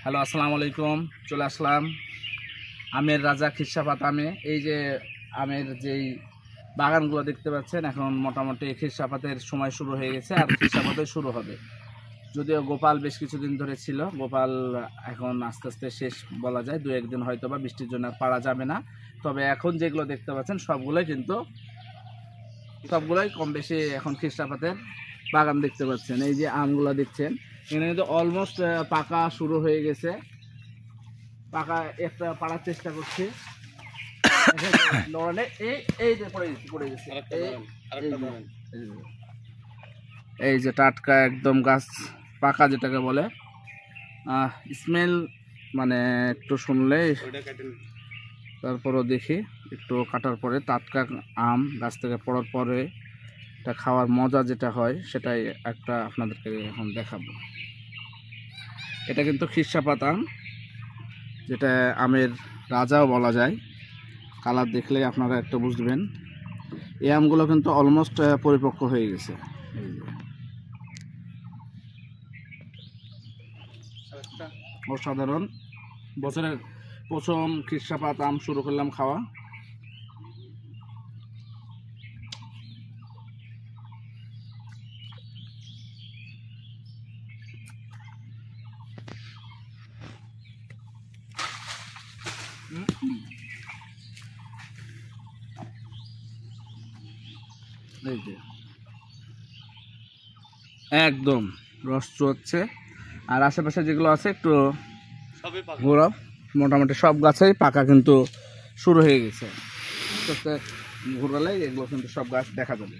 Hello, আসসালামু আলাইকুম। চলে আসলাম আমের রাজা খিরসাপাত আমে। এই যে আমের যেই বাগানগুলো দেখতে পাচ্ছেন, এখন মোটামুটি খিরসাপাতের সময় শুরু হয়ে গেছে আর খিরসাপাতে শুরু হবে। যদিও গোপাল বেশ কিছুদিন ধরে ছিল, গোপাল এখন আস্তে আস্তে শেষ বলা যায়। 2-1 দিন হয়তো বা বৃষ্টির জন্য পারা যাবে না। তবে এখন যেগুলো দেখতে পাচ্ছেন সবগুলোই কম বেশি এখন খিরসাপাতের বাগান দেখতে পাচ্ছেন। এই যে আমগুলো দেখছেন, এখানে কিন্তু অলমোস্ট পাকা শুরু হয়ে গেছে। পাকা একটা পাড়ার চেষ্টা করছি। এই যে টাটকা একদম গাছ পাকা যেটাকে বলে, স্মেল মানে একটু শুনলে, তারপরও দেখি একটু কাটার পরে টাটকা আম গাছ থেকে পড়ার পরে এটা খাওয়ার মজা যেটা হয় সেটাই একটা আপনাদেরকে এখন দেখাবো। এটা কিন্তু খিরসাপাত আম, যেটা আমের রাজাও বলা যায়। কালার দেখলেই আপনারা একটু বুঝবেন। এই আমগুলো কিন্তু অলমোস্ট পরিপক্ক হয়ে গেছে। অসাধারণ, বছরের প্রথম খিরসাপাত আম শুরু করলাম খাওয়া। একদম রস চুয়াচ্ছে, আর আশেপাশে যেগুলো আছে একটু ঘোরা, মোটামুটি সব গাছেই পাকা কিন্তু শুরু হয়ে গেছে। ঘোরালে এগুলো কিন্তু সব গাছ দেখা যাবে।